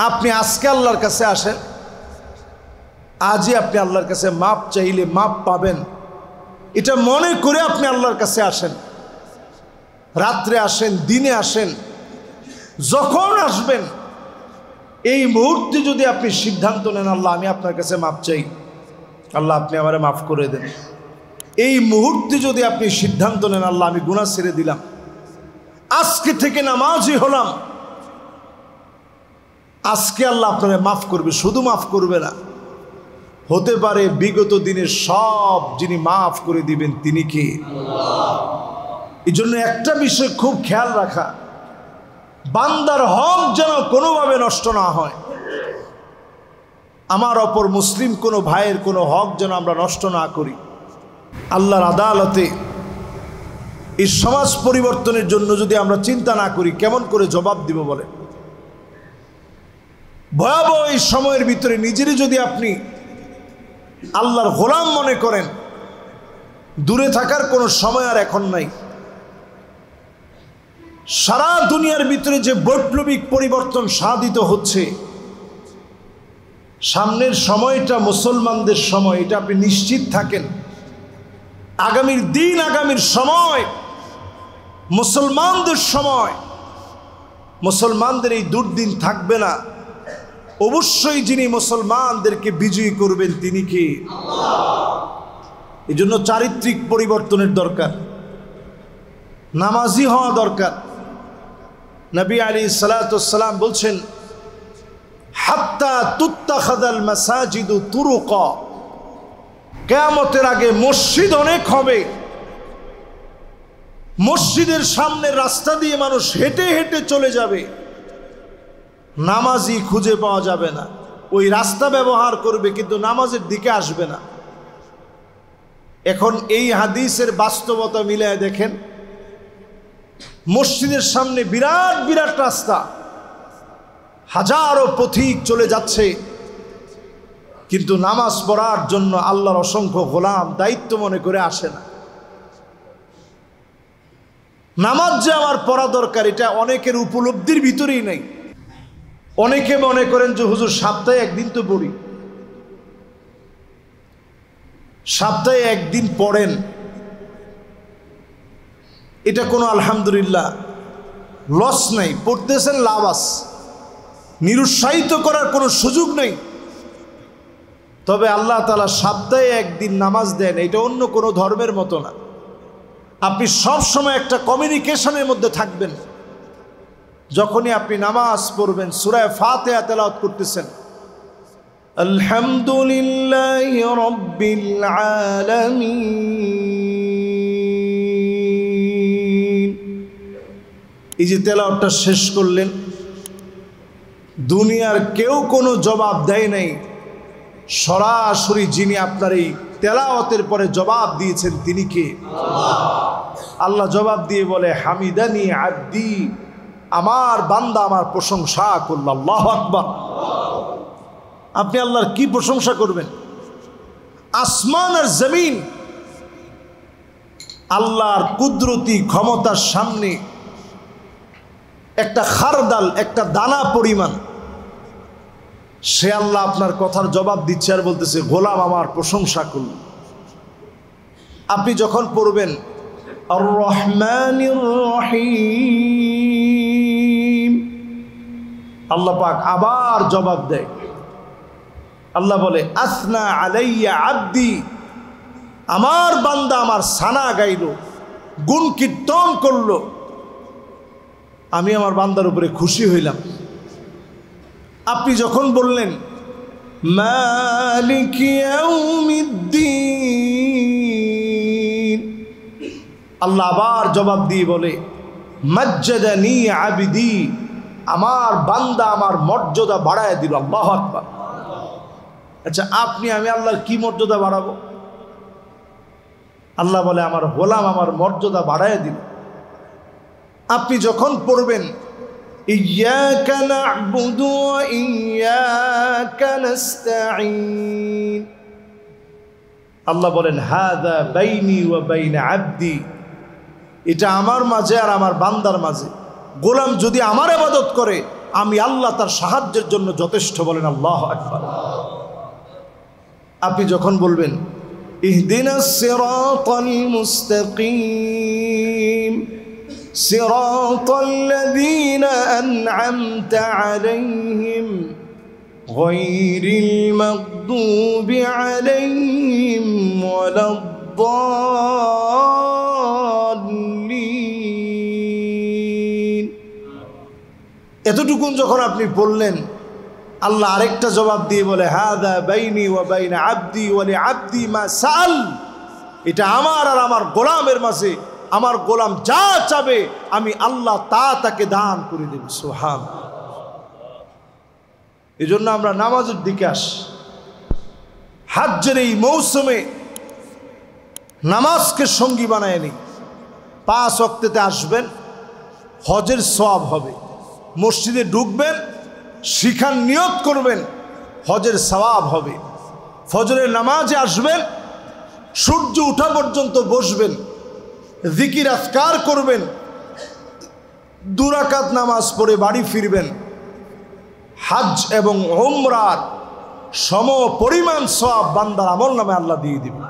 আপনি আজকে আল্লাহর কাছে আসেন, আজই আপনি আল্লাহর কাছে মাপ চাইলে মাপ পাবেন, এটা মনে করে আপনি আল্লাহর কাছে আসেন। রাত্রে আসেন, দিনে আসেন, যখন আসবেন এই মুহূর্তে যদি আপনি সিদ্ধান্ত নেন আল্লাহ আমি আপনার কাছে মাপ চাই, আল্লাহ আপনি আমারে মাফ করে দেন, এই মুহূর্তে যদি আপনি সিদ্ধান্ত নেন আল্লাহ আমি গুনাহ ছেড়ে দিলাম, আজকে থেকে নামাজি হলাম, আজকে আল্লাহ আপনারে মাফ করবে। শুধু মাফ করবে না, হতে পারে বিগত দিনের সব যিনি মাফ করে দিবেন তিনি কে? আল্লাহ। এই জন্য একটা বিষয় খুব খেয়াল রাখা, বান্দার হক যেন কোনোভাবে নষ্ট না হয়। আমার অপর মুসলিম কোনো ভাইয়ের কোনো হক যেন আমরা নষ্ট না করি। আল্লাহর আদালতে এই সমাজ পরিবর্তনের জন্য যদি আমরা চিন্তা না করি কেমন করে জবাব দিব বলে? ভয়াবহ এই সময়ের ভিতরে নিজেরই যদি আপনি আল্লাহর গোলাম মনে করেন, দূরে থাকার কোনো সময় আর এখন নাই। সারা দুনিয়ার ভিতরে যে বৈপ্লবিক পরিবর্তন সাধিত হচ্ছে, সামনের সময়টা মুসলমানদের সময়, এটা আপনি নিশ্চিত থাকেন। আগামীর দিন, আগামীর সময় মুসলমানদের সময়, মুসলমানদের এই দুর্দিন থাকবে না। অবশ্যই যিনি মুসলমানদেরকে বিজয়ী করবেন তিনি কে? আল্লাহ। এই জন্য চারিত্রিক পরিবর্তনের দরকার, নামাজি হওয়া দরকার। নবী আলাইহিস সালাতু ওয়াস সালাম বলছেন হাত্তা তুত্তাখাযাল মাসাজিদু তুরুকা, কিয়ামতের আগে মসজিদ অনেক হবে, মসজিদের সামনে রাস্তা দিয়ে মানুষ হেঁটে হেঁটে চলে যাবে, নামাজি খুঁজে পাওয়া যাবে না। ওই রাস্তা ব্যবহার করবে কিন্তু নামাজের দিকে আসবে না। এখন এই হাদিসের বাস্তবতা মিলায় দেখেন, মসজিদের সামনে বিরাট বিরাট রাস্তা, হাজারো পথিক চলে যাচ্ছে, কিন্তু নামাজ পড়ার জন্য আল্লাহর অসংখ্য গোলাম দায়িত্ব মনে করে আসে না। নামাজ যে আমার পড়া দরকার এটা অনেকের উপলব্ধির ভিতরেই নেই। অনেকে মনে করেন যে হুজুর সপ্তাহে একদিন তো পড়ি, সপ্তাহে একদিন পড়েন, এটা কোনো আলহামদুলিল্লাহ লস নাই, পড়তেছেন লাভ আছে, নিরুৎসাহিত করার কোনো সুযোগ নেই। তবে আল্লাহ তাআলা সপ্তাহে একদিন নামাজ দেন, এটা অন্য কোনো ধর্মের মতো না। আপনি সব সময় একটা কমিউনিকেশনের মধ্যে থাকবেন। যখনই আপনি নামাজ পড়বেন, সূরা ফাতিহা তেলাওয়াত করতেছেন, আলহামদুলিল্লাহি রাব্বিল আলামিন, এই যে তেলাওয়াতটা শেষ করলেন, দুনিয়ার কেউ কোনো জবাব দেয় নাই, সরাসরি যিনি আপনার এই তেলাওয়াতের পরে জবাব দিয়েছেন তিনি কে? আল্লাহ। আল্লাহ জবাব দিয়ে বলে হামিদানি আব্দি, আমার বান্দা আমার প্রশংসা করল। আল্লাহু আকবার। আপনি আল্লাহর কি প্রশংসা করবেন? আসমান আর জমিন আল্লাহর কুদরতি ক্ষমতার সামনে একটা খারদাল, একটা দানা পরিমাণ। সে আল্লাহ আপনার কথার জবাব দিচ্ছে আর বলতেছে গোলাম আমার প্রশংসা করল। আপনি যখন পড়বেন আর রহমানির রহিম, আল্লাহ পাক আবার জবাব দেয়। আল্লাহ বলে আসনা আলাইয়া আব্দি, আমার বান্দা আমার সানা গাইল, গুণ কীর্তন করলো, আমি আমার বান্দার উপরে খুশি হইলাম। আপনি যখন বললেন মালিক ইয়াউমিদ্দিন, আল্লাহ আবার জবাব দিয়ে বলে মাজ্জাদানি আবিদি, আমার বান্দা আমার মর্যাদা বাড়ায় দিল। আল্লাহু আকবার। আচ্ছা আমি আল্লাহর কি মর্যাদা বাড়াবো? আল্লাহ বলে আমার গোলাম আমার মর্যাদা বাড়ায় দিল। আপনি যখন পড়বেন ইয়্যাকা না'বুদু ওয়া ইয়্যাকা নাস্তাঈন, আল্লাহ বলেন হাযা বাইনি ওয়া বাইনা আবদি, এটা আমার মাঝে আর আমার বান্দার মাঝে। গোলাম যদি আমার ইবাদত করে আমি আল্লাহ তার সাহায্যের জন্য যথেষ্ট। বলেন আল্লাহু আকবার। আপনি যখন বলবেন ইহদিনাস সিরাতাল মুস্তাকিম সিরাতাল্লাযীনা আন'আমতা আলাইহিম গায়রিল মাগদুবি আলাইহিম ওয়ালাদ-দাল্লিন। এতটুকুন যখন আপনি বললেন, আল্লাহ আরেকটা জবাব দিয়ে বলে হাদা বাইনি ওয়া বাইনা আবদি ওয়া লিআবদি মা সাআল। এটা আমার আর আমার গোলামের মাঝে, আমার গোলাম যা চাবে আমি আল্লাহ তা তাকে দান করে দেব। সুবহানাল্লাহ। এজন্য আমরা নামাজের দিকে আসি। হজ্জের এই মৌসুমে নামাজকে সঙ্গী বানায় নিই। 5 ওয়াক্তেতে আসবেন, হজের সওয়াব হবে। মসজিদে ঢুকবেন, শিখার নিয়ত করবেন, হজের সওয়াব হবে। ফজরের নামাজে আসবেন, সূর্য ওঠা পর্যন্ত বসবেন, জিকির আজকার করবেন, 2 রাকাত নামাজ পড়ে বাড়ি ফিরবেন। হজ এবং উমরার সম পরিমাণ সওয়াব বান্দার আমল নামে আল্লাহ দিয়ে দিবেন।